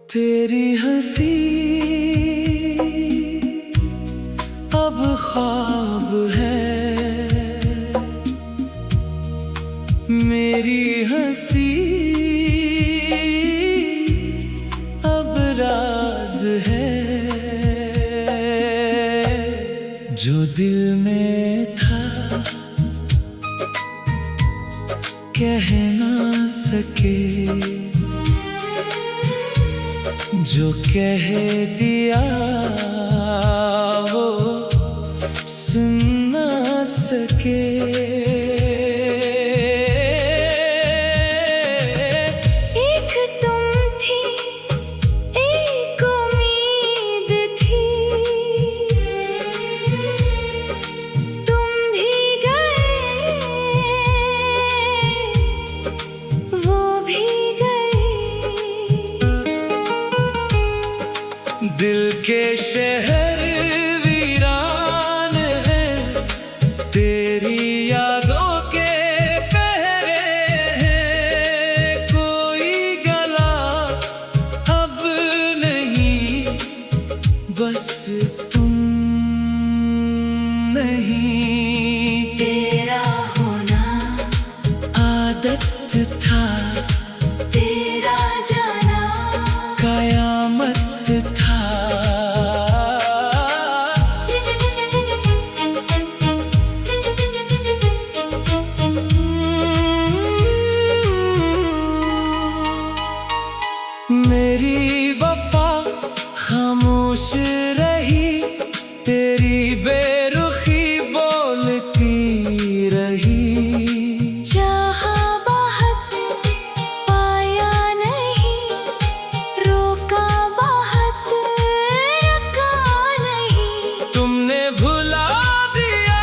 तेरी हंसी अब ख्वाब है, मेरी हंसी अब राज है। जो दिल में था कह ना सके, जो कह दिया वो सुन ना सके। एक तुम थी, एक उम्मीद थी, तुम भी गए, वो भी गए। दिल के शहर वीरान है, तेरी यादों के पहरे हैं। कोई गला अब नहीं, बस तुम नहीं। तेरा होना आदत था, तेरा जाना कयामत था। मेरी वफा खामोश रही, तेरी बेरुखी बोलती रही। चाहा बहुत पाया नहीं, रोका बहुत रखा नहीं। तुमने भुला दिया,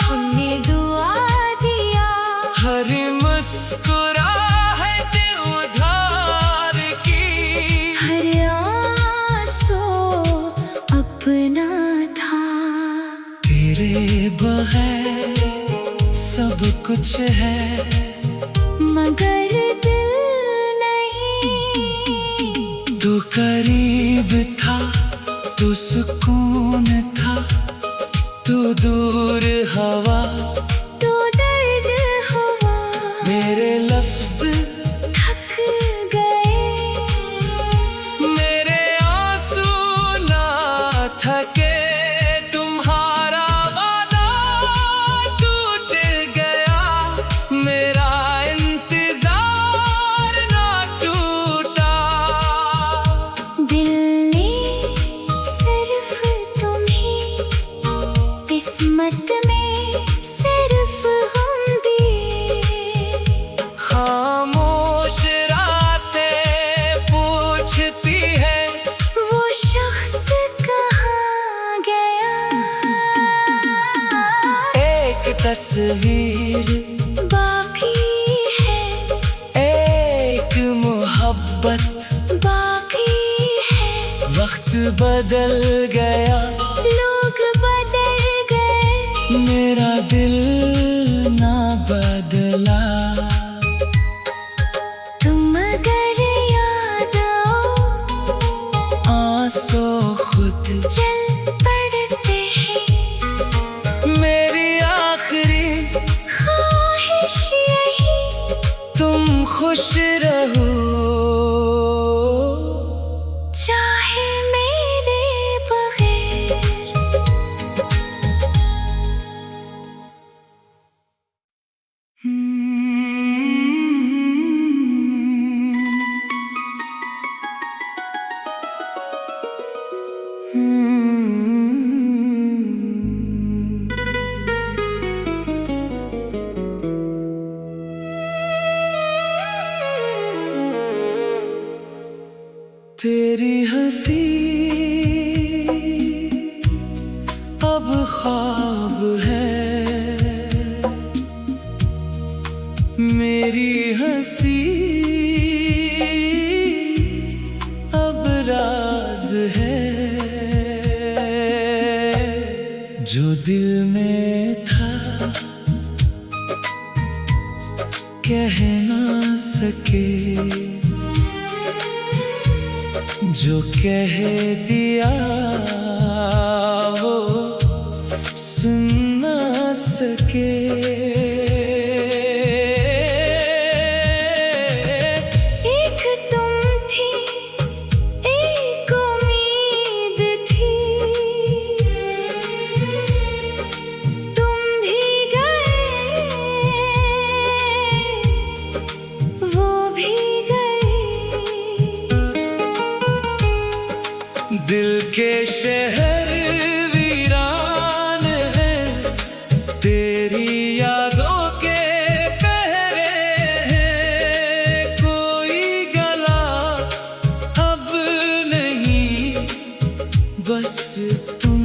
हमने दुआ दिया, हर मुस्कुराहट उधार की। हर आंसू अपना था। तेरे बगैर सब कुछ है, मगर दिल नहीं। तू करीब था, तू सुकून था, तू दूर हवा, तो दर्द हुआ, मेरे लफ्ज थक गए। मेरे आंसू ना थके। तुम्हारा वादा टूट गया, मेरा इंतजार ना टूटा। दिल ने सिर्फ तुम्हें, किस्मत में सिर्फ हम दिए। खामोश रातें पूछती है, वो शख्स कहाँ गया। एक तस्वीर बाकी है, एक मोहब्बत बाकी है। वक्त बदल गया, लोग बदल गए, मेरा दिल ना बदला। तुम अगर याद आओ, आंसू खुद चल पड़ते हैं। मेरी आखिरी ख्वाहिश यही, तुम खुश रहो, चाहे मेरे बगैर। तेरी हंसी अब ख्वाब है, मेरी हंसी अब राज है, जो दिल में था कह ना सके, जो कह दिया वो सुन ना सके। एक तुम थी, एक उम्मीद थी, तुम भी गए, वो भी गए। दिल के शहर वीरान है, तेरी यादों के पहरे हैं। कोई गला अब नहीं, बस तुम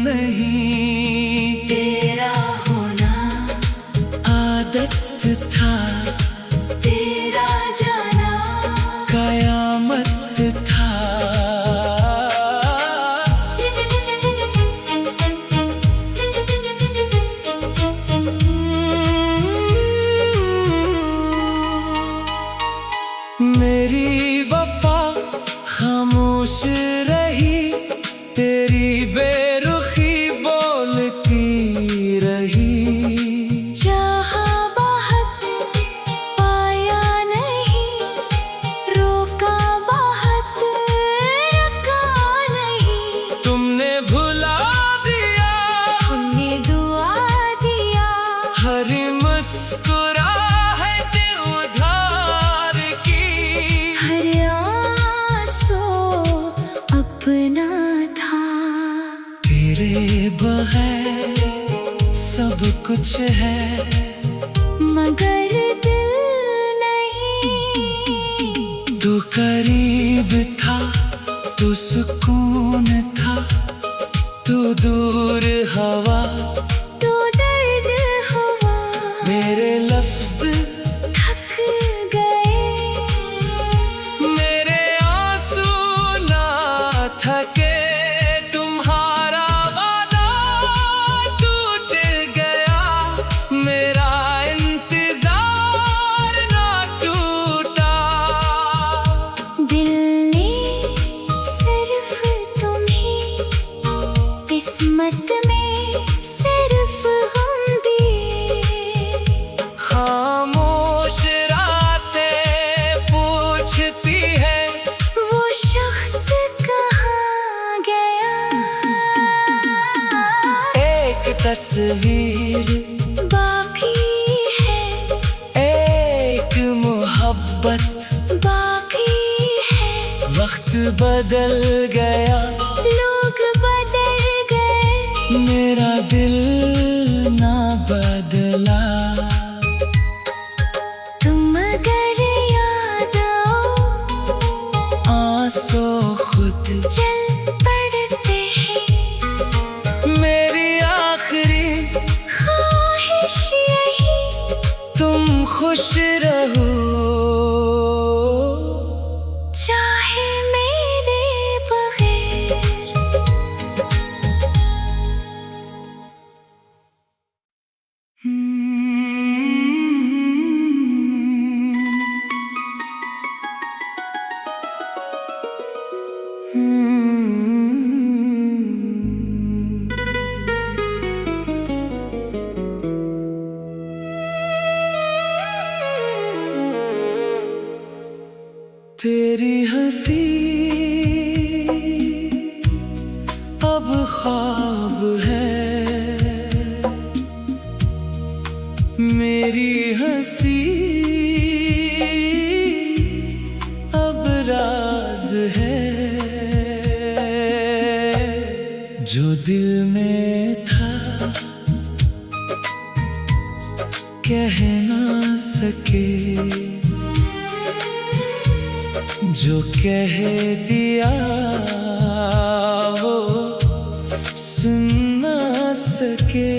नहीं। तेरा होना आदत था, तेरा जाना कयामत था। मेरी वफा खामोश रही, तेरी बेरुखी बोलती रही। चाहा बहुत पाया नहीं, रोका बहुत रखा नहीं। तुमने भुला दिया, हमने दुआ दिया, हर मुस्कुराहट उधार की। हर आंसू अपना था। तेरे बगैर सब कुछ है, मगर दिल नहीं। तू करीब था, तू सुकून था, तू दूर हवा, तो दर्द हुआ, मेरे लफ्ज थक गए। मेरे आंसू ना थके। तुम्हारा वादा टूट गया, मेरा इंतजार ना टूटा। दिल ने सिर्फ तुम्हें, किस्मत में सिर्फ गम दिए। खामोश रातें पूछती है, वो शख्स कहाँ गया। एक तस्वीर बाकी है, एक मोहब्बत बाकी है। वक्त बदल गया, लोग बदल गए, मेरा दिल ना बदला। तुम अगर याद आओ, आंसू खुद चल पड़ते हैं। मेरी आखिरी ख्वाहिश यही, तुम खुश रहो, चाहे मेरे बगैर। तेरी हंसी अब ख्वाब है, मेरी हंसी अब राज है, जो दिल में था कह ना सके, जो कह दिया वो सुन ना सके।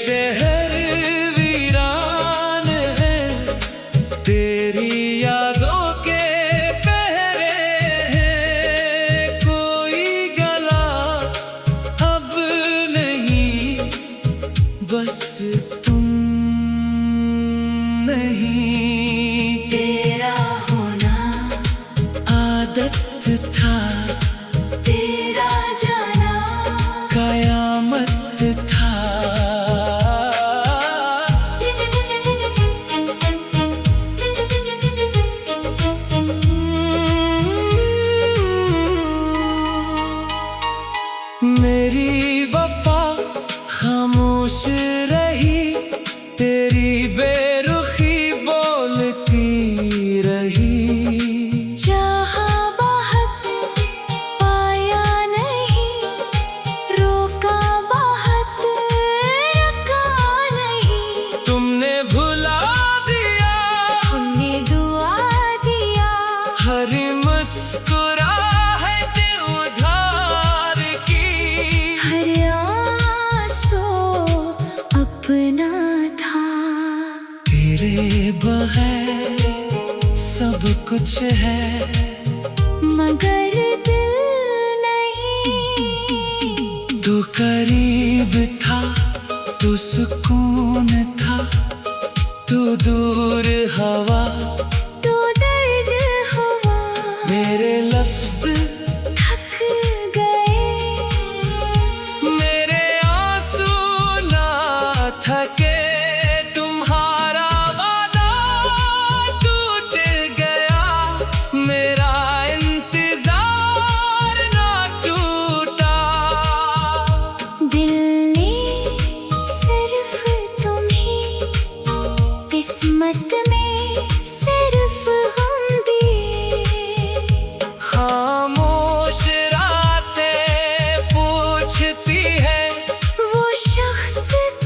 शहर वीरान है, तेरी यादों के पहरे हैं। कोई गला अब नहीं, बस तुम नहीं। तेरा होना आदत था, तेरा जाना कयामत था। मेरी वफा खामोश रही, तेरी बेरुखी बोलती रही। चाहा बहुत पाया नहीं, रोका बहुत रखा नहीं। तुमने भुला दिया, हमने दुआ दिया, हर मुस्कुराहट उधार की। हर आंसू अपना था। तेरे बगैर सब कुछ है, मगर दिल नहीं। तू करीब था, तू सुकून था, तू दूर हवा, तो दर्द हुआ, मेरे लफ्ज थक गए। मेरे आंसू ना थके। तुम्हारा वादा टूट गया, मेरा इंतजार ना टूटा। दिल ने सिर्फ तुम्हें, किस्मत में सिर्फ गम दिए। खामोश रातें पूछती है, वो शख्स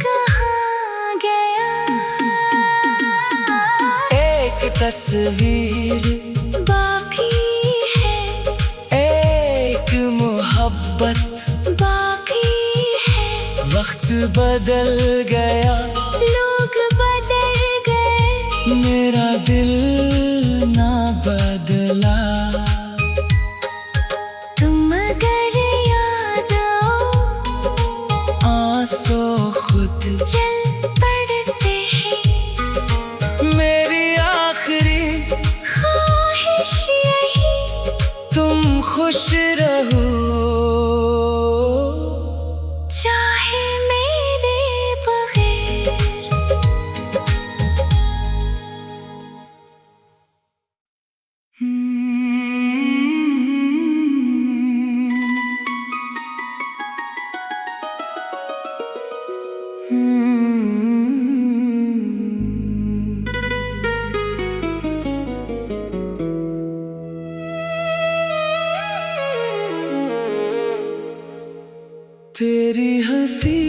कहाँ गया। एक तस्वीर बाकी है, एक मोहब्बत बाकी है। वक्त बदल गया, लोग बदल गए, मेरा दिल ना बदला। तुम अगर याद आओ, आंसू खुद चल पड़ते हैं। मेरी आखिरी ख्वाहिश यही, तुम खुश रहो। चाहे मेरे बगैर। तेरी हंसी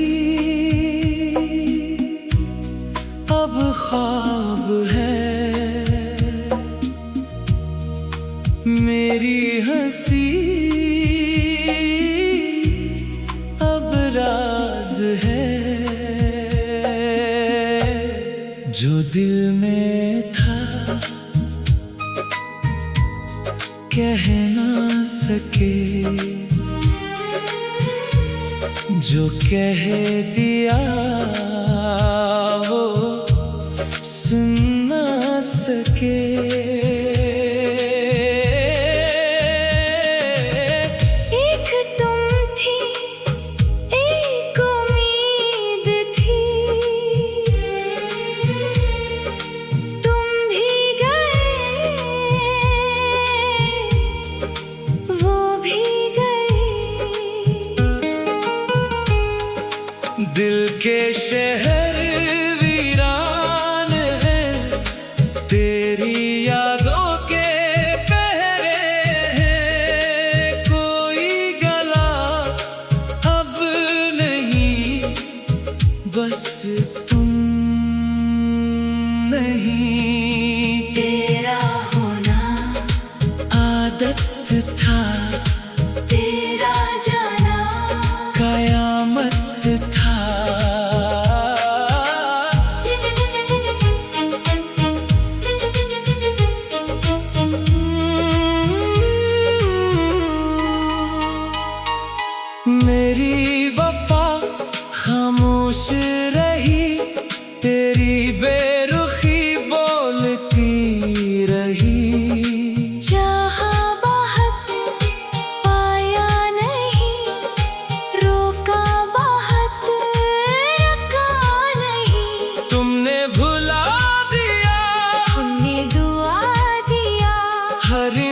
अब ख्वाब है, मेरी हंसी अब राज है। जो दिल में था कह ना सके, जो कह दिया वो सुन ना सके। एक तुम थी, एक उम्मीद थी। तुम भी गए, वो भी गए। दिल के शहर वीरान है, तेरी यादों के पहरे हैं। कोई गला अब नहीं, बस तुम नहीं। तेरा होना आदत था, तेरा जाना कयामत था।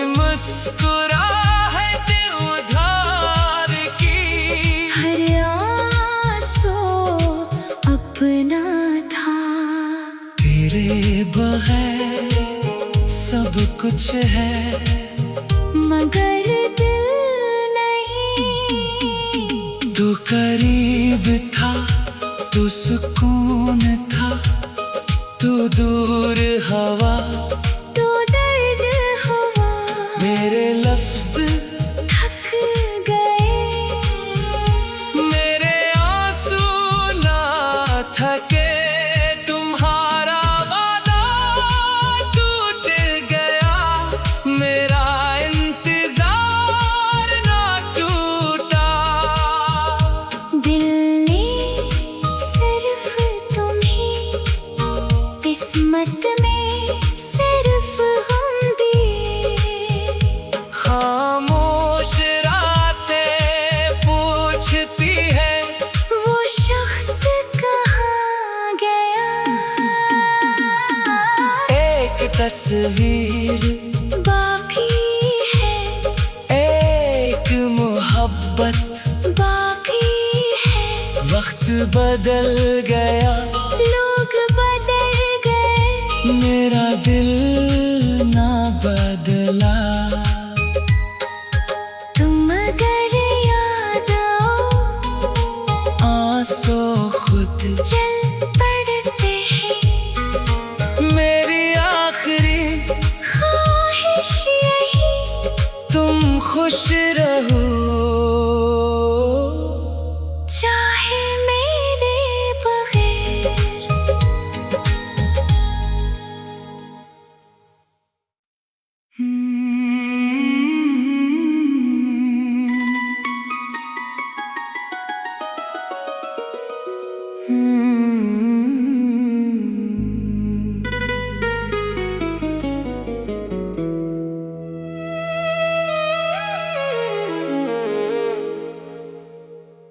मुस्कुराहट उधार की, हर आंसू अपना था। तेरे बगैर सब कुछ है मगर दिल नहीं। तू करीब था, तू सुकून था, तू दूर हवा, तू दर्द हुआ। मेरे लफ्ज थक गए, मेरे आंसू ना थके, तुम्हारा वादा टूट गया, मेरा इंतजार ना टूटा। दिल ने सिर्फ तुम्हें, किस्मत में सिर्फ हम दिए। खामोश रातें पूछती है, वो शख्स कहाँ गया। एक तस्वीर बाकी है, एक मोहब्बत बाकी है। वक्त बदल गया, लोग बदल गए, मेरा दिल ना बदला। तुम अगर याद आओ, आंसू खुद चल पड़ते हैं। मेरी आखिरी ख्वाहिश यही, तुम खुश रहो, चाहे मेरे बगैर।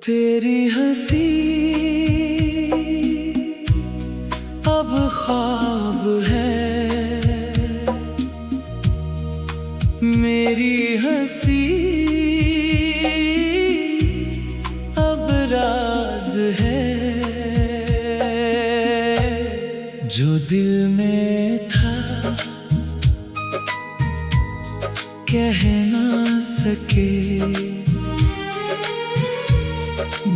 तेरी हंसी अब ख्वाब है, मेरी हंसी अब राज है। जो दिल में था कह ना सके,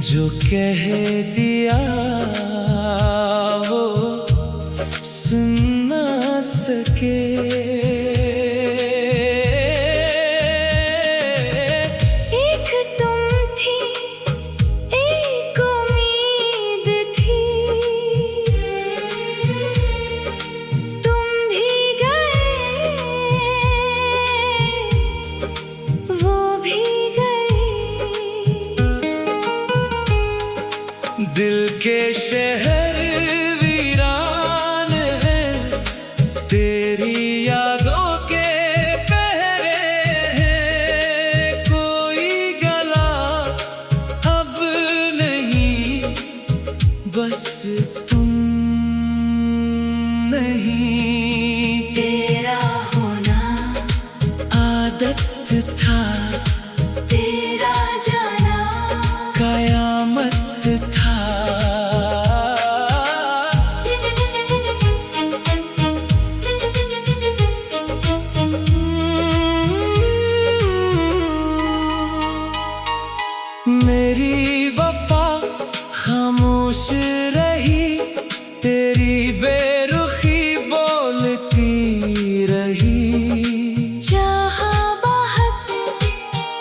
जो कह दिया वो सुन ना सके। एक तुम थी, एक उम्मीद थी, तुम भी गए, वो भी गए। दिल के शहर वीरान है, तेरी यादों के पहरे हैं। कोई गला अब नहीं, बस तुम नहीं। तेरा होना आदत था, तेरा जाना कयामत था। मेरी वफा खामोश रही, तेरी बेरुखी बोलती रही। चाहा बहुत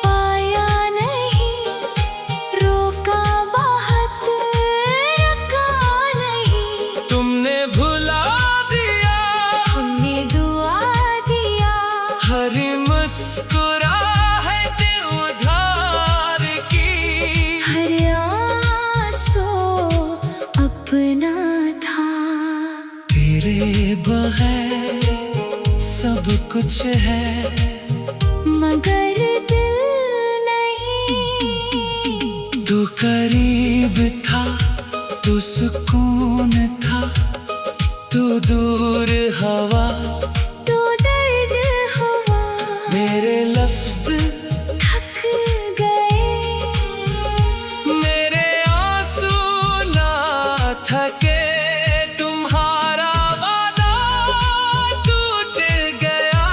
पाया नहीं, रोका बहुत रखा नहीं। तुमने भुला दिया, हमने दुआ दिया, हर मुस्कुराहट उधार की। हर आंसू अपना था। तेरे बगैर सब कुछ है मगर दिल नहीं। तू करीब था, तू सुकून था, तू दूर हवा, तू दर्द हुआ। मेरा मेरे लफ्ज थक गए, मेरे आंसू ना थके, तुम्हारा वादा टूट गया,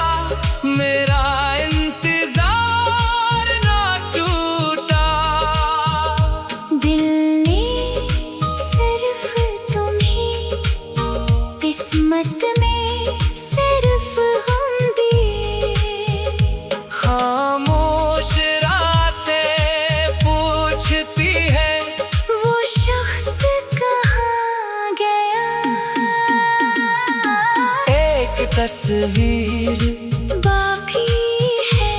मेरा इंतजार ना टूटा। दिल ने सिर्फ तुम्हें, किस्मत में सिर्फ हम दिए। खामोश रातें पूछती है, वो शख्स कहाँ गया? एक तस्वीर बाकी है,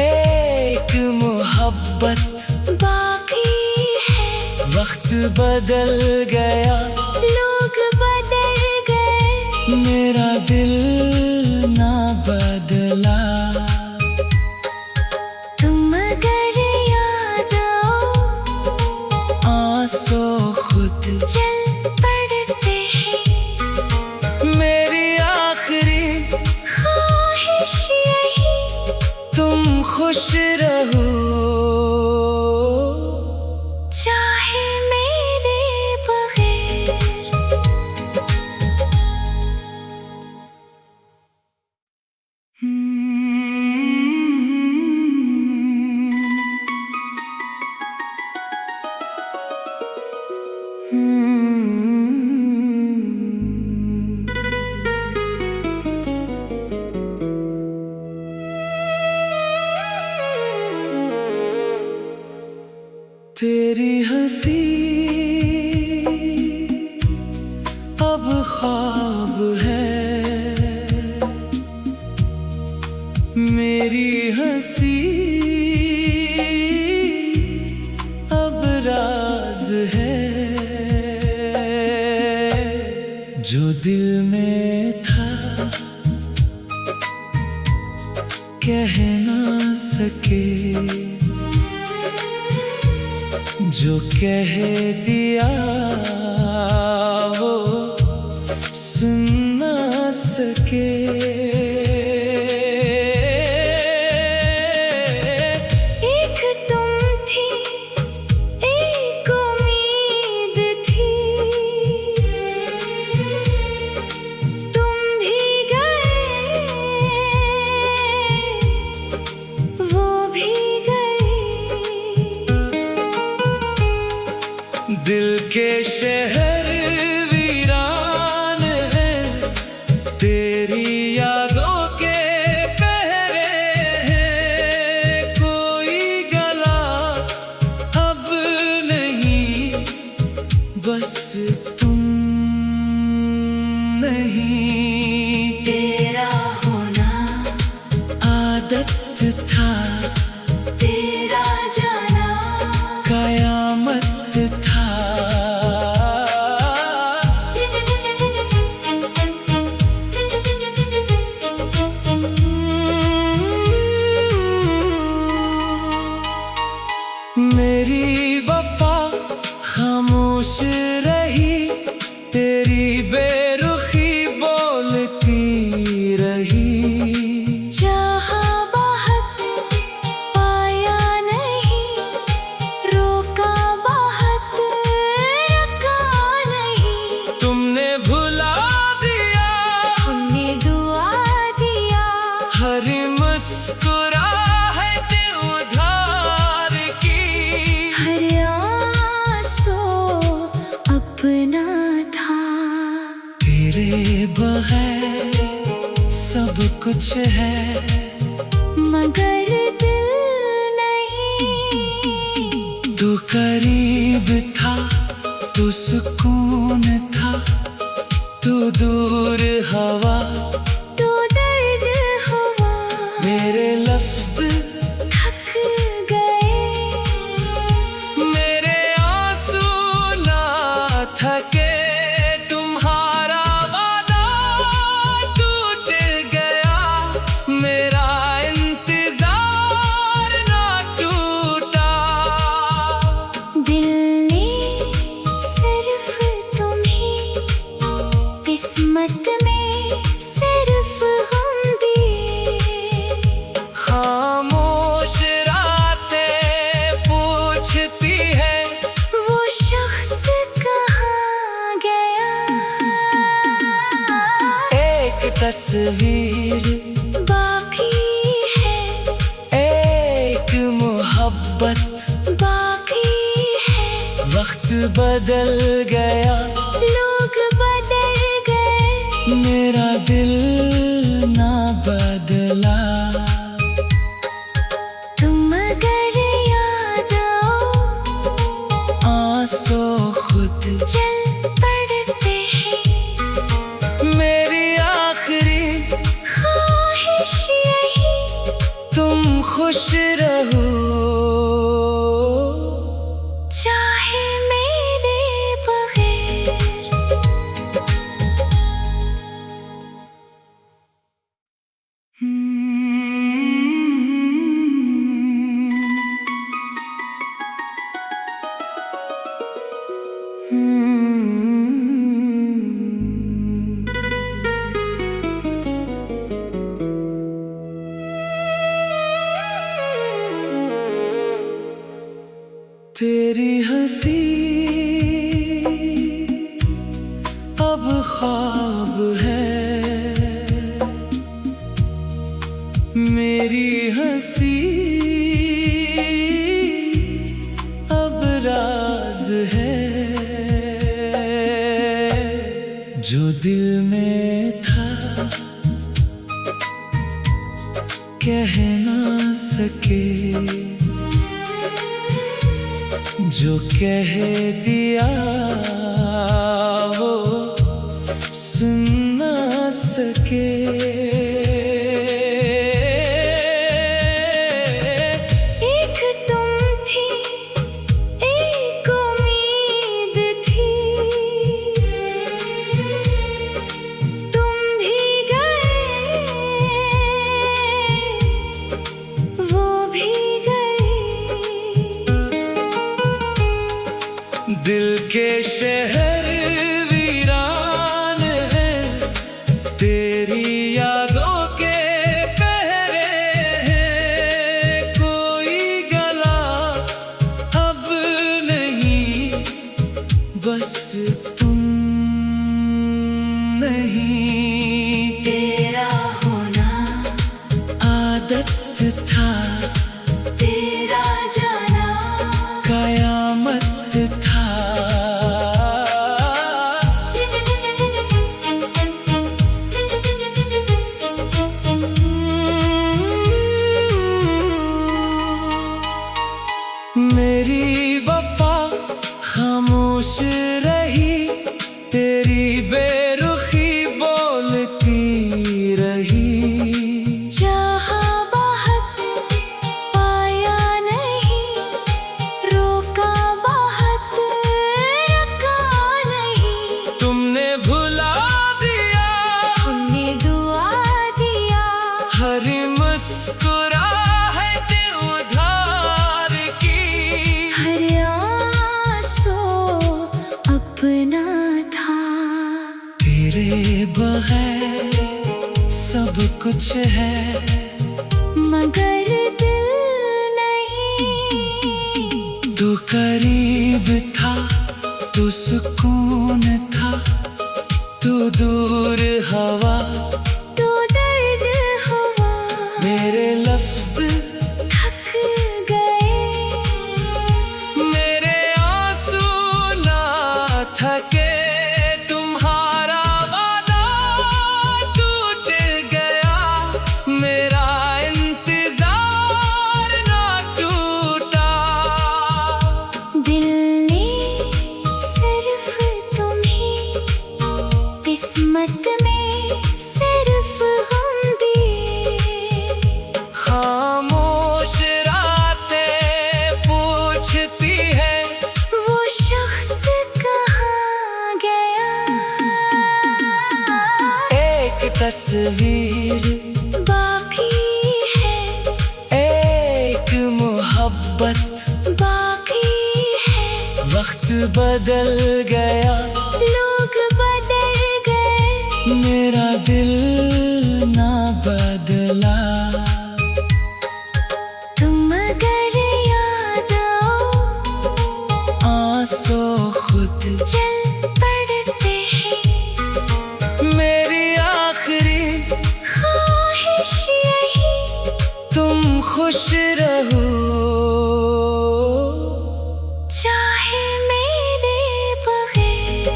एक मोहब्बत बाकी है। वक्त बदल गया, लोग बदल गए, मेरा दिल ना बदला। तुम अगर याद आओ, आंसू खुद चल पड़ते हैं। मेरी आखिरी ख्वाहिश यही, तुम खुश रहो, चाहे मेरे बगैर। तेरी हंसी अब ख्वाब है, मेरी हंसी अब राज है। जो दिल में था कह ना सके, जो कह दिया वो सुन ना सके। एक तुम थी, एक उम्मीद थी, तुम भी गए, वो भी गए। दिल के शहर वीरान है, तेरी यादों के पहरे हैं। कोई गला अब नहीं, बस तुम नहीं। तेरा होना आदत था, तेरा जाना कयामत था। मेरी वफा खामोश रही, तेरी बेरुखी बोलती रही। चाहा बहुत पाया नहीं, रोका बहुत रखा नहीं। तुमने भुला दिया, हमने दुआ दिया, हर मुस्कुराहट उधार की। हर आंसू अपना था। तेरे बगैर सब कुछ है, मगर दिल नहीं। तू करीब था, तू सुकून था, तू दूर हवा, तो दर्द हुआ, मेरे लफ्ज थक गए, मेरे आंसू ना थके। तुम्हारा वादा टूट गया, मेरा इंतजार ना टूटा। दिल ने सिर्फ तुम्हें, किस्मत में सिर्फ हम दिए। तस्वीर बाकी है, एक मोहब्बत बाकी है। वक्त बदल गया, लोग बदल गए, मेरा दिल ना बदला। तुम अगर याद आओ, आंसू खुद चल पड़ते हैं। मेरी आखिरी ख्वाहिश यही, तुम खुश रहो, चाहे मेरे बगैर। तेरी हंसी अब ख्वाब है, मेरी हंसी अब राज है। जो दिल में था कह ना सके, जो कह दिया वो सुन ना सके। एक तुम थी, एक उम्मीद थी, तुम भी गए, वो भी गई। दिल के शहर वीरान है, तेरी यादों के पहरे हैं। कोई गला अब नहीं, बस तुम नहीं। तेरा होना आदत था, तेरा जाना कयामत था। मेरी वफा खामोश रही, तेरी बेरुखी बोलती रही। चाहा बहुत पाया नहीं, रोका बहुत रखा नहीं। तुमने भुला दिया, हमने दुआ दिया, हर मुस्कुराहट उधार की। हर आंसू अपना था। तेरे बगैर सब कुछ है, मगर दिल नहीं। तू करीब था, तू सुकून था, तू दूर हवा, तो दर्द हुआ, मेरे लफ्ज थक गए, मेरे आंसू ना थके। तुम्हारा वादा टूट गया, मेरा इंतजार ना टूटा। दिल ने सिर्फ तुम्हें, किस्मत में सिर्फ हम दिए। खामोश रातें पूछती है, वो शख्स कहाँ गया। एक तस्वीर बाकी है, एक मोहब्बत बाकी है। वक्त बदल गया, लोग बदल गए, मेरा दिल ना बदला। तुम अगर याद आओ, आंसू खुद चल पड़ते हैं। मेरी आखिरी खुश रहो चाहे मेरे बगैर।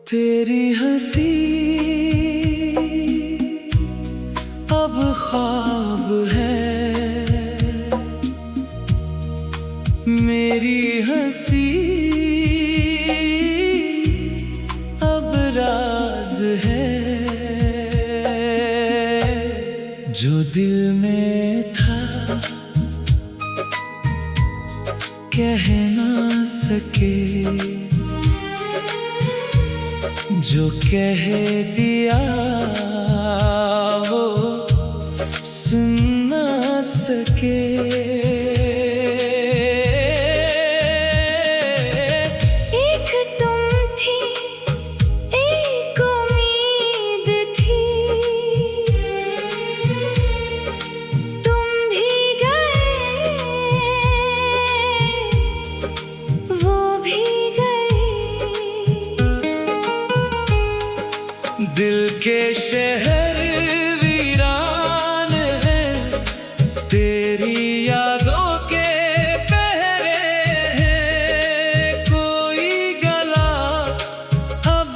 तेरी हंसी अब ख्वाब है, मेरी हंसी अब राज है। जो दिल में था कह ना सके, जो कह दिया वो सुन ना सके। एक तुम थी, एक उम्मीद थी, तुम भी गए, वो भी गए। दिल के शहर वीरान है, तेरी यादों के पहरे हैं। कोई गला अब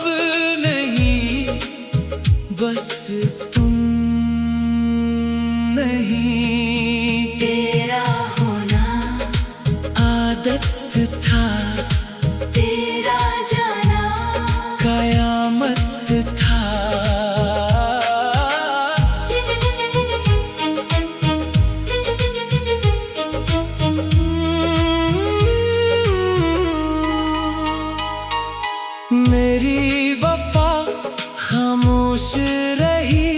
नहीं, बस तुम नहीं। तेरा होना आदत था, तेरा जाना कयामत था। मेरी वफा खामोश रही,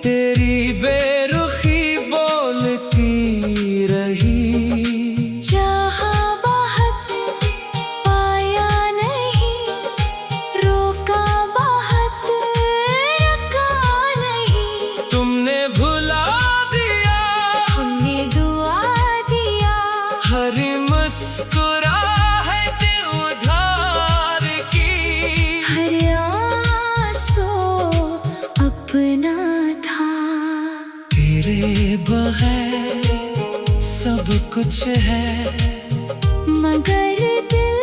तेरी बेरुखी बोलती रही। चाहा बहुत पाया नहीं, रोका बहुत रखा नहीं। तुमने भुला दिया, हमने दुआ दिया, हर मुस्कुराहट उधार की। हर आंसू अपना था। तेरे बगैर सब कुछ है, मगर दिल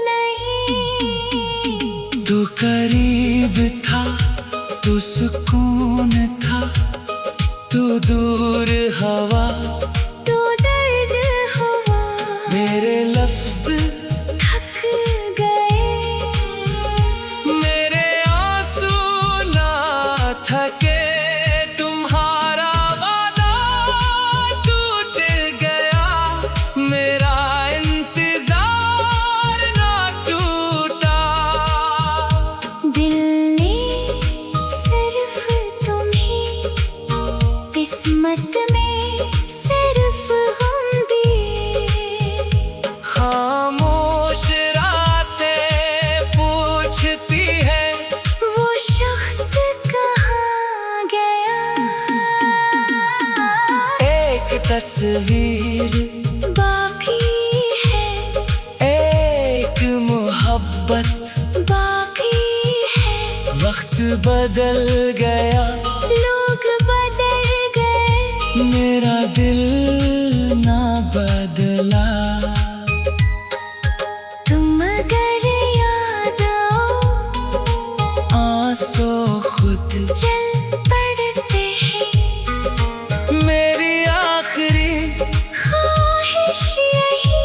नहीं। तू करीब था, तू सुकून था, तू दूर हवा, तो दर्द हुआ, मेरे लफ्ज थक गए। मेरे आंसू ना थके। तुम्हारा वादा टूट गया, मेरा इंतजार ना टूटा। दिल ने सिर्फ तुम्हें, किस्मत में सिर्फ गम दिए। खामोश रातें पूछती है, वो शख्स कहाँ गया। एक तस्वीर बाकी है, एक मोहब्बत बाकी है। वक्त बदल गया, लोग बदल गए, मेरा दिल ना बदला। तुम अगर याद आओ, आंसू खुद चल पड़ते हैं। मेरी आखिरी ख्वाहिश यही,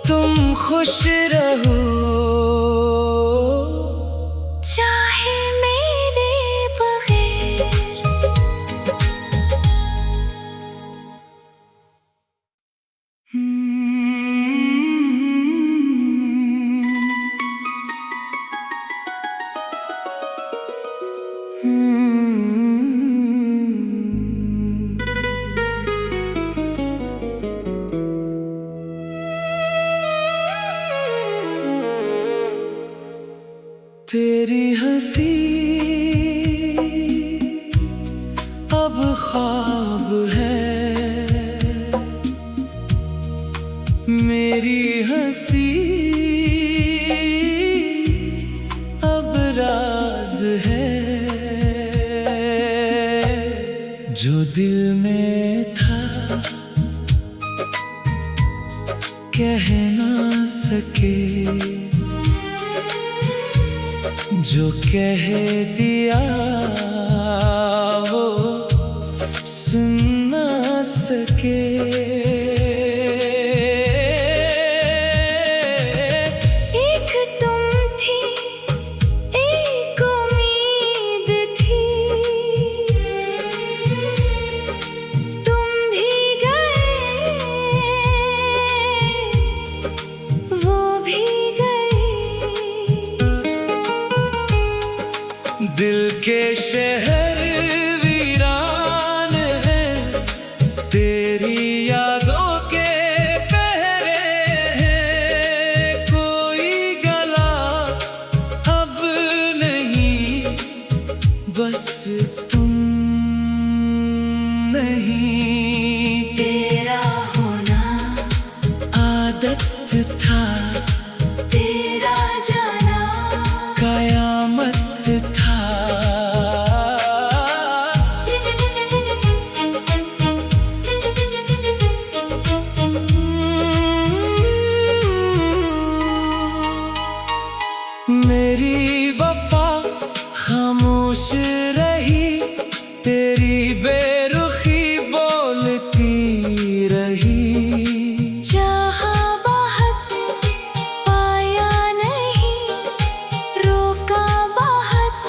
तुम खुश रहो चाहे मेरे बगैर। तेरी हंसी अब ख्वाब है, मेरी हंसी अब राज है। जो दिल में था कह ना सके, जो कह दिया वो सुन ना सके। एक तुम थी, एक उम्मीद थी, तुम भी गए, वो भी गई। दिल के शहर वीरान है, तेरी यादों के पहरे हैं। कोई गला अब नहीं, बस तुम नहीं। तेरा होना आदत था, तेरा जाना कयामत था। मेरी वफा खामोश रही, तेरी बेरुखी बोलती रही। चाहा बहुत पाया नहीं, रोका बहुत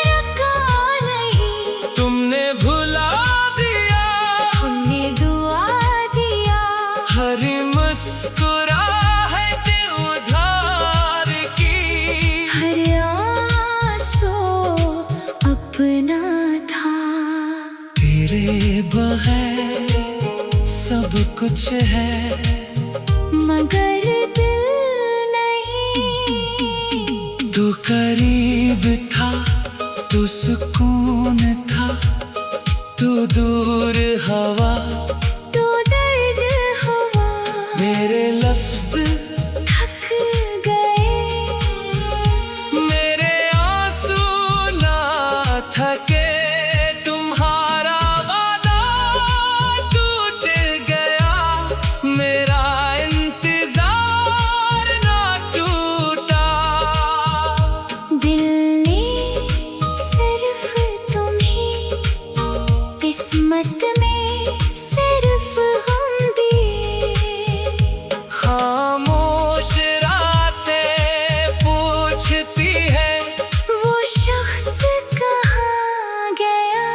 रखा नहीं। तुमने भुला दिया, तुमने दुआ दिया, हर मुस्कुराहट उधार की। हर आंसू अपना था। तेरे बगैर सब कुछ है, मगर दिल नहीं। तू करीब था, तू सुकून था, तू दूर हवा, तो दर्द हुआ, मेरे लफ्ज थक गए। मेरे आंसू ना थके। तुम्हारा वादा टूट गया, मेरा इंतजार ना टूटा। दिल ने सिर्फ तुम्हें, किस्मत में सिर्फ गम दिए। खामोश रातें पूछती है, वो शख्स कहाँ गया।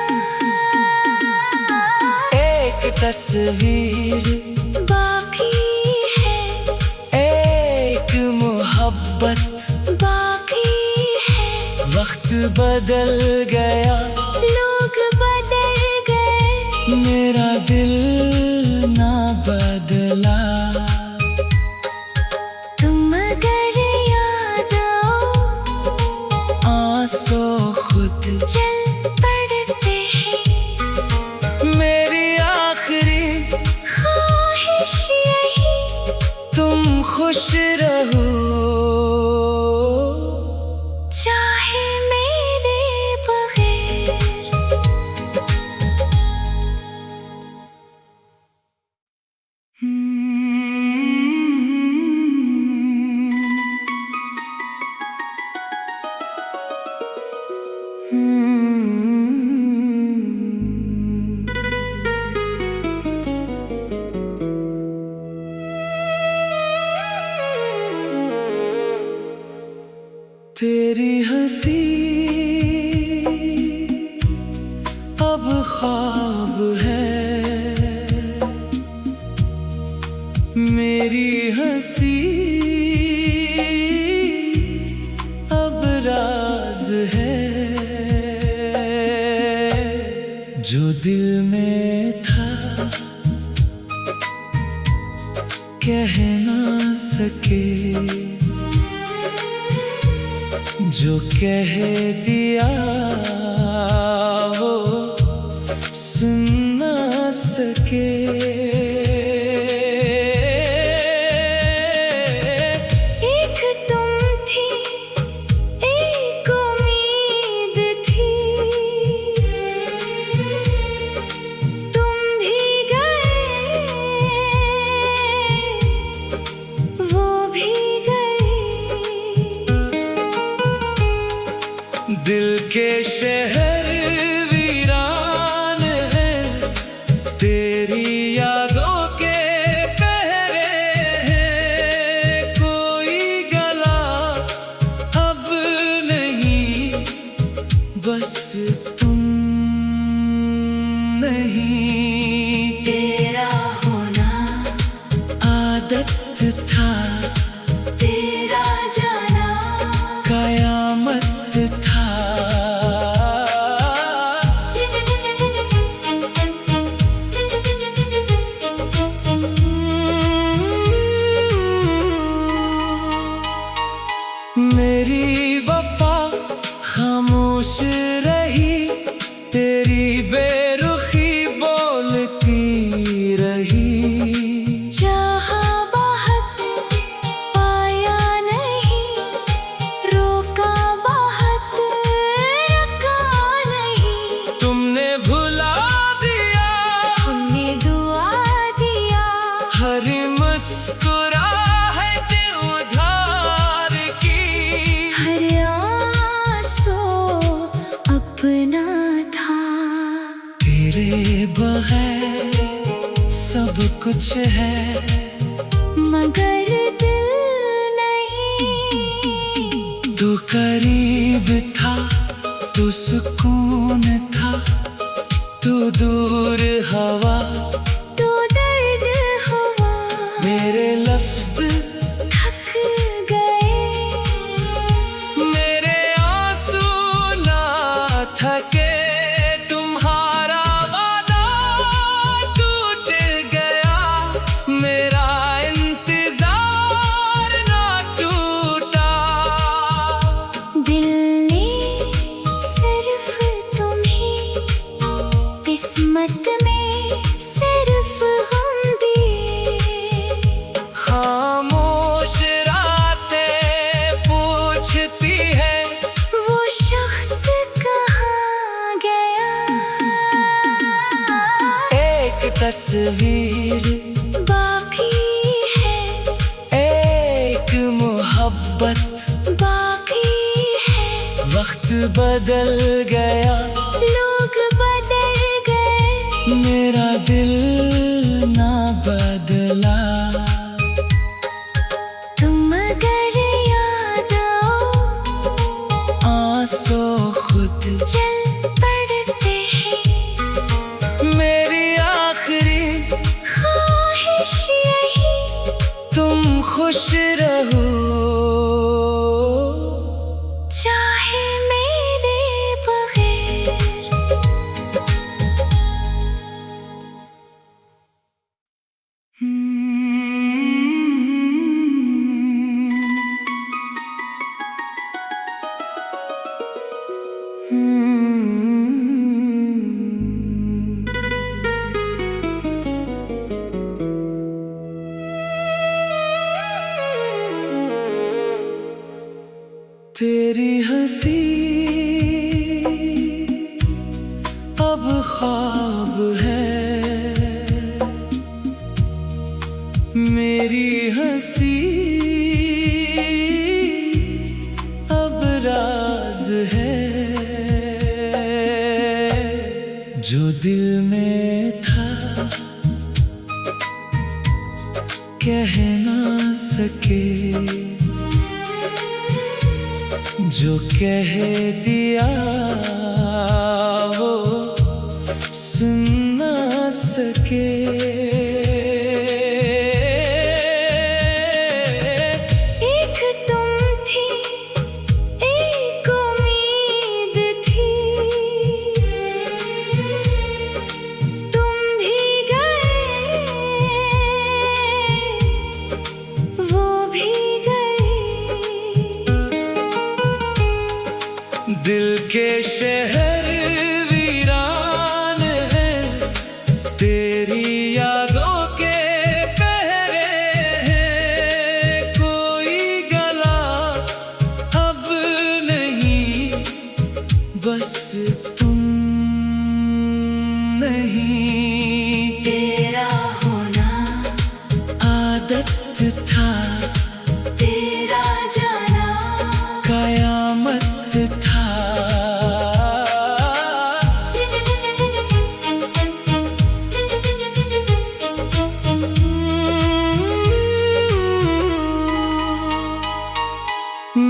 एक तस्वीर बाकी है, एक मोहब्बत, बाकी है। वक्त बदल गया, लोग बदल गए, मेरा दिल ना बदला। तुम अगर याद आओ, आंसू खुद चल पड़ते हैं। मेरी आखिरी ख्वाहिश यही, तुम खुश रहो, चाहे मेरे बगैर। तेरी हंसी अब ख्वाब है, मेरी हंसी अब राज है। जो दिल में था कह ना सके, जो कह दिया वो सुन ना सके। एक तुम थी, एक उम्मीद थी, तुम भी गए, वो भी गए। दिल के शहर वीरान है, तेरी यादों के पहरे हैं। कोई गला अब नहीं, बस तुम नहीं। तेरा होना आदत था, तेरा जाना कयामत था। मेरी वफा खामोश रही, तेरी बेरुखी बोलती रही। चाहा बहुत पाया नहीं, रोका बहुत रखा नहीं। तुमने भुला दिया, हमने दुआ दिया, हर मुस्कुराहट उधार की। हर आंसू अपना था। तेरे बगैर सब कुछ है, मगर दिल नहीं। तू करीब था, तू सुकून था, तू दूर हवा, तो दर्द हुआ, मेरे लफ्ज थक गए। मेरे आंसू ना थके। तुम्हारा वादा टूट गया, मेरा इंतजार ना टूटा। दिल ने सिर्फ तुम्हें, किस्मत में सिर्फ गम दिए। खामोश रातें पूछती है, वो शख्स कहाँ गया। एक तस्वीर बाकी है, एक मोहब्बत बाकी है। वक्त बदल गया, लोग बदल गए, मेरा दिल ना बदला। तुम अगर याद आओ, आंसू खुद चल पड़ते हैं। मेरी आखिरी ख्वाहिश यही, तुम खुश रहो, चाहे मेरे बगैर। तेरी हंसी अब ख्वाब है, मेरी हंसी अब राज है। जो दिल में था कह ना सके, जो कह दिया वो सुन ना सके। एक तुम थी, एक उम्मीद थी, तुम भी गए, वो भी गए। दिल के शहर वीरान है, तेरी यादों के पहरे हैं। कोई गला अब नहीं, बस तुम नहीं। तेरा होना आदत था, तेरा जाना कयामत था।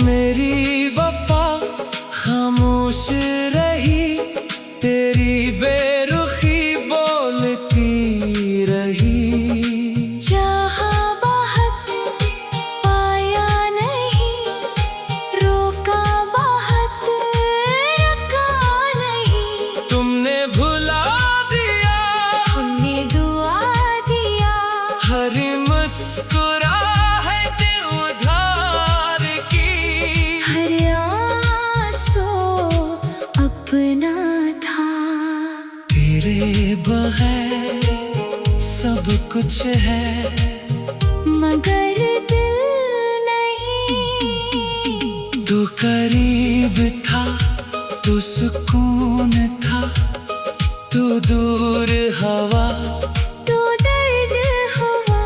मेरी वफा खामोश रही, तेरी बेरुखी बोलती रही। चाहा बहुत पाया नहीं, रोका बहुत रखा नहीं। तुमने भुला दिया, हमने दुआ दिया, हर मुस्कुराहट उधार की। हर आंसू अपना था। तेरे बगैर सब कुछ है, मगर दिल नहीं। तू करीब था, तू सुकून था, तू दूर हवा, तो दर्द हुआ।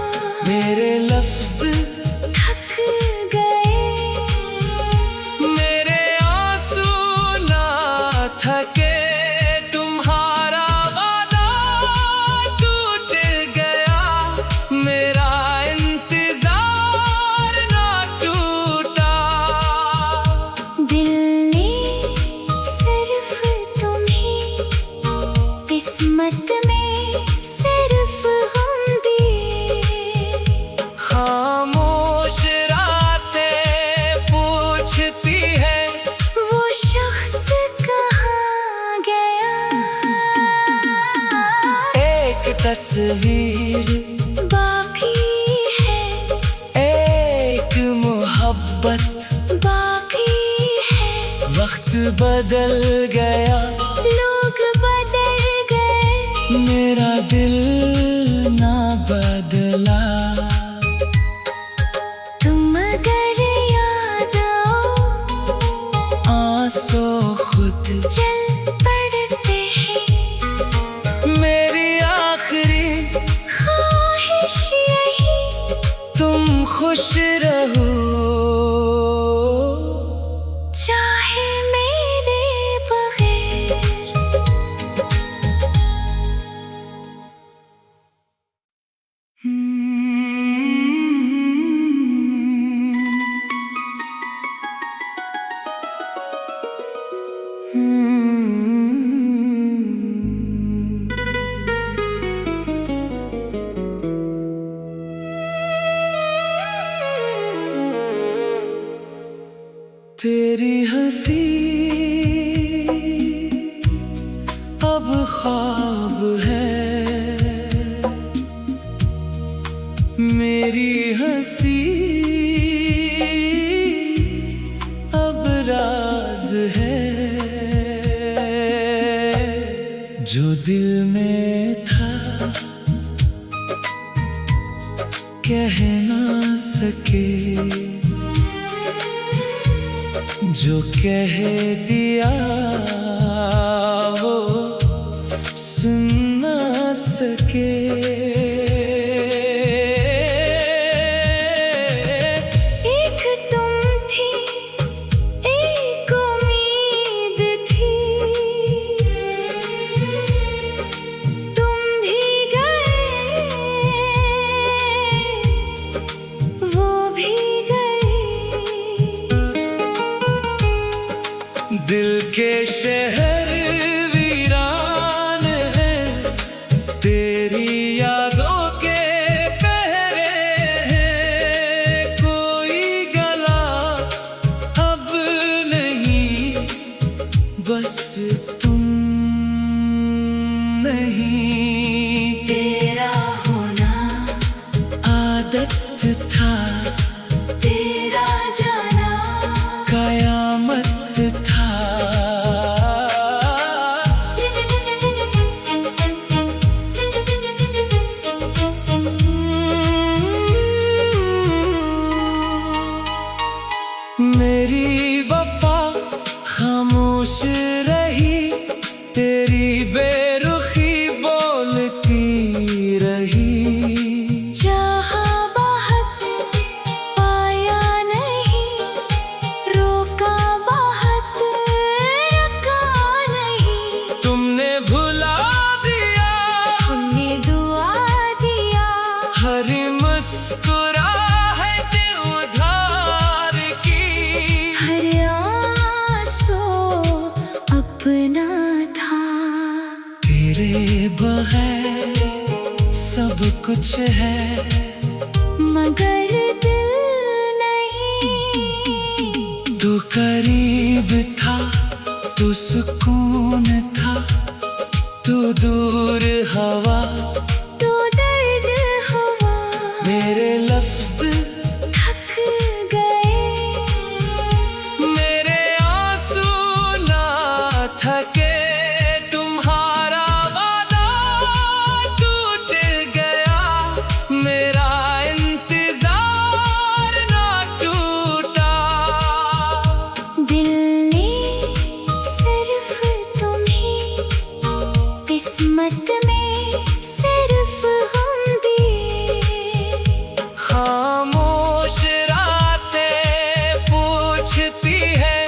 मेरे लफ्ज थक गए, मेरे आंसू ना थके। तुम्हारा वादा टूट गया, मेरा इंतजार ना टूटा। दिल ने सिर्फ तुम्हें, किस्मत में सिर्फ गम दिए। खामोश रातें पूछती है, वो शख्स कहाँ गया। एक तस्वीर बाकी है, एक मोहब्बत, बाकी है। वक्त बदल गया, लोग बदल गए, मेरा दिल ना बदला। तुम अगर याद आओ, आंसू खुद चल पड़ते हैं। मेरी आखिरी ख्वाहिश यही, तुम खुश रहो, चाहे मेरे बगैर। तेरी हंसी अब ख्वाब है, मेरी हंसी अब राज है। जो दिल में था कह ना सके, जो कह दिया वो सुन ना सके। एक तुम थी, एक उम्मीद थी। तुम भी गए, वो भी गई। दिल के शहर वीरान है, तेरी यादों के पहरे हैं। कोई गला अब नहीं, बस तुम नहीं। तेरा होना आदत था, तेरा जाना कयामत था। तेरी वफा खामोश रही, तेरी बेरुखी बोलती रही। जहाँ बहुत पाया नहीं, रोका बहुत रखा नहीं। तुमने भुला दिया, हमने दुआ दिया, हर मुस्कुराहट उधार की। हर आंसू अपना था। तेरे बगैर सब कुछ है, मगर दिल नहीं। तू करीब था, तू सुकून था, तू दूर हवा, तो दर्द हुआ। मेरे लफ्ज थक गए, मेरे आंसू ना थके। तुम्हारा वादा टूट गया, मेरा इंतजार ना टूटा। दिल ने सिर्फ तुम्हें, किस्मत में सिर्फ हम दिए। खामोश रातें पूछती है,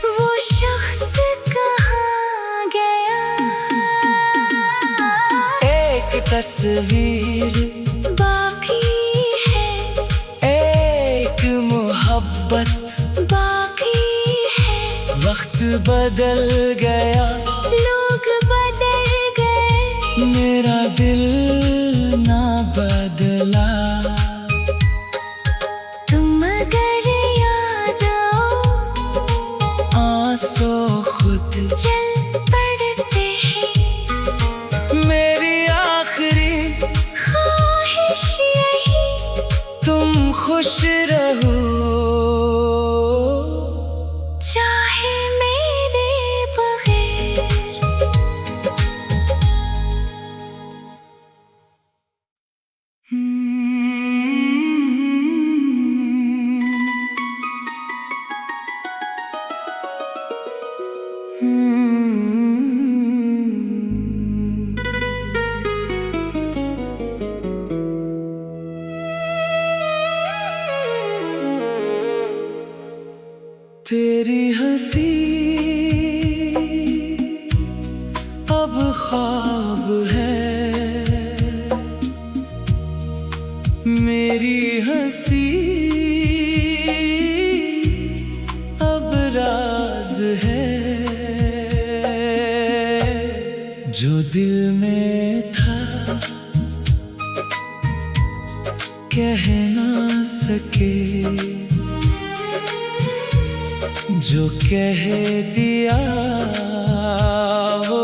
वो शख्स कहाँ गया। एक तस्वीर बाकी है, एक मोहब्बत, बाकी है। वक्त बदल गया, लोग बदल गए, मेरा दिल ना बदला। तुम अगर याद आओ, आंसू खुद चल पड़ते हैं। मेरी आखिरी ख्वाहिश यही, तुम खुश रहो, चाहे मेरे बगैर। तेरी हंसी अब ख्वाब है, मेरी हंसी अब राज है। जो दिल में था कह ना सके, जो कह दिया वो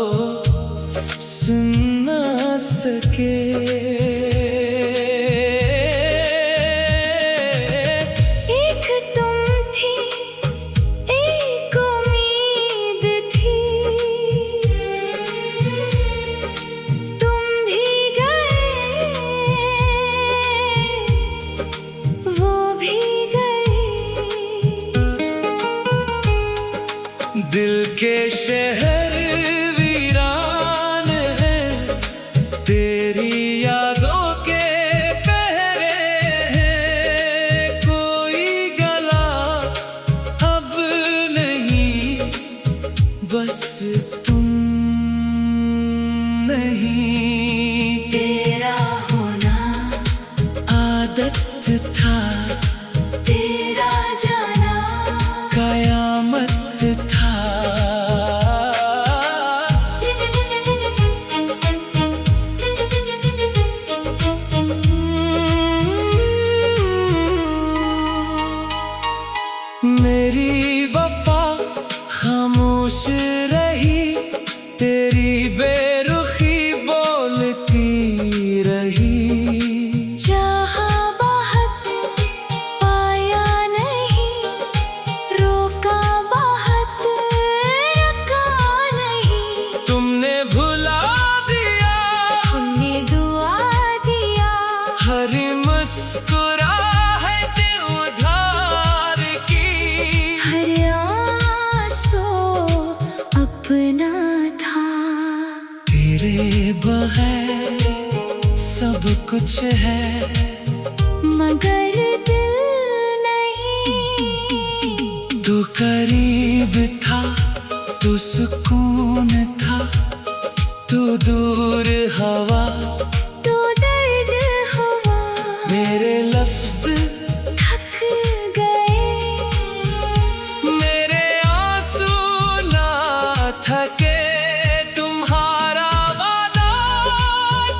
सुन ना सके। एक तुम थी, एक उम्मीद थी। तुम भी गए, वो भी गए। दिल के शहर वीरान है, तेरी यादों के पहरे हैं। कोई गला अब नहीं, बस तुम नहीं। तेरा होना आदत था, तेरा जाना कयामत था। मेरी वफा खामोश रही, तेरी बेरुखी बोलती रही। जहाँ बहुत पाया नहीं, रोका बहुत रखा नहीं। तुमने भुला दिया, हमने दुआ दिया, हर मुस्कुराहट उधार की। हर कुछ है मगर दिल नहीं। तू करीब था, तू सुकून था, तू दूर हवा, तू दर्द हुआ। मेरे लफ्ज थक गए, मेरे आंसू ना थके। तुम्हारा वादा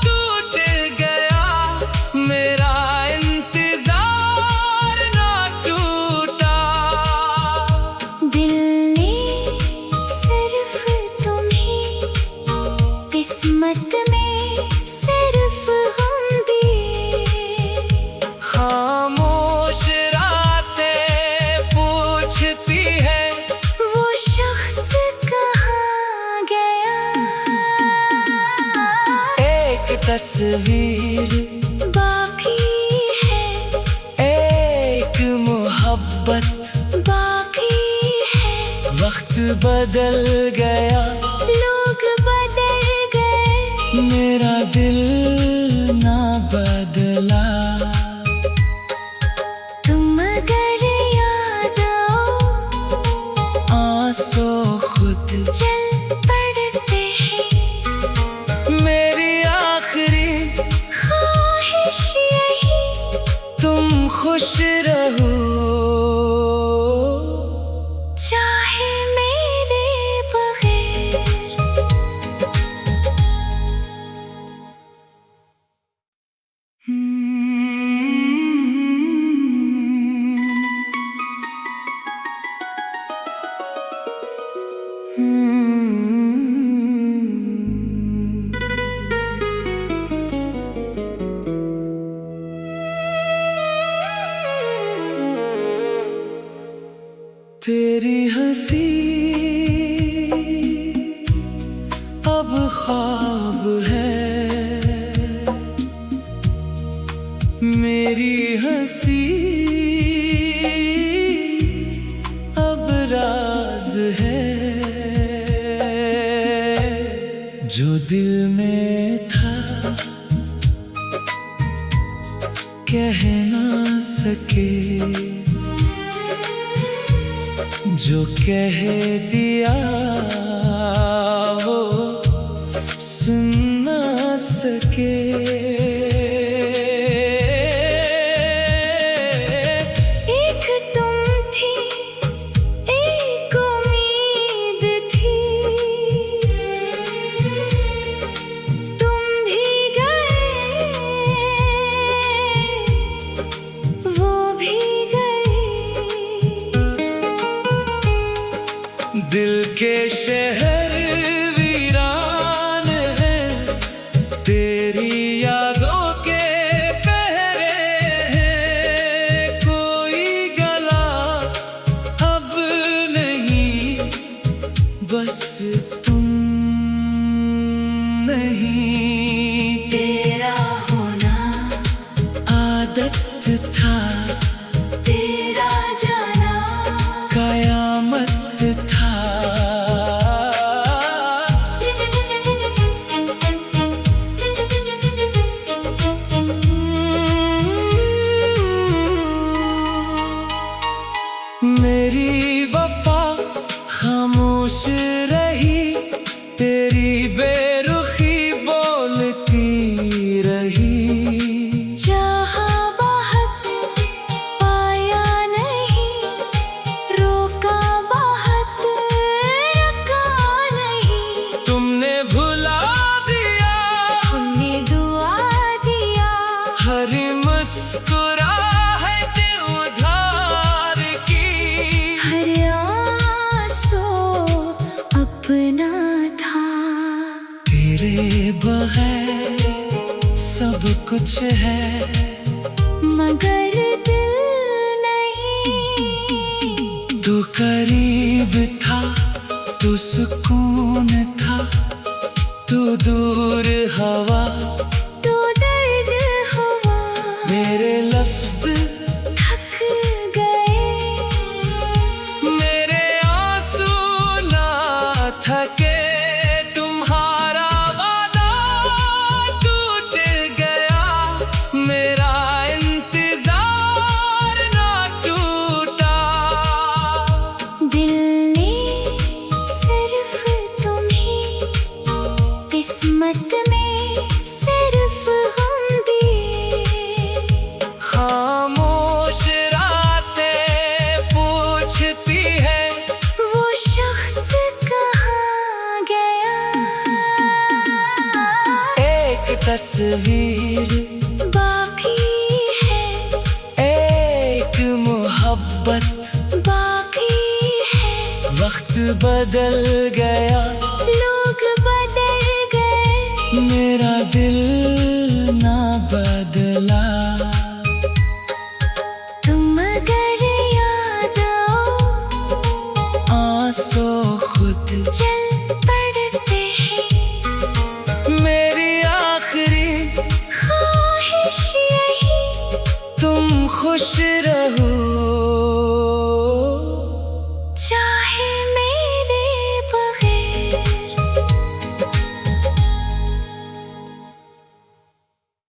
टूट गया, मेरा इंतजार ना टूटा। दिल ने सिर्फ तुम्हें, किस्मत में सिर्फ गम दिए। खामोश रातें पूछती है, वो शख्स कहाँ गया। एक तस्वीर बाकी है, एक मोहब्बत बाकी है। वक्त बदल गया, लोग बदल गए, मेरा दिल ना बदला। तुम अगर याद आओ, आंसू खुद चल पड़ते हैं। मेरी आखिरी ख्वाहिश यही, तुम खुश रहो, चाहे मेरे बगैर। तेरी हंसी अब ख्वाब है, मेरी हंसी अब राज है। जो दिल में था कह ना सके, जो कह दिया वो सुन ना सके। एक तुम थी, एक उम्मीद थी, तुम भी गए, वो भी गए। दिल के शहर वीरान है, तेरी यादों के पहरे हैं। कोई गला अब नहीं, बस तुम नहीं। तेरा होना आदत था, तेरा जाना कयामत था। मेरी वफा खामोश रही, तेरी बेरुखी बोलती रही। चाहा बहुत पाया नहीं, रोका बहुत रखा नहीं। तुमने भुला दिया, तुमने दुआ दिया, हर मुस्कुराहट उधार की। हर आंसू अपना था। तेरे बगैर सब कुछ है मगर दिल नहीं। तू करीब था, तू सुकून था, तू दूर हवा, तू दर्द हुआ। मेरे लफ्ज थक गए, मेरे आंसू ना थके। तुम्हारा वादा टूट गया, तस्वीर बाकी है, एक मोहब्बत बाकी है। वक्त बदल गया, लोग बदल गए, मेरा दिल ना बदला। तुम अगर याद आओ, आंसू खुद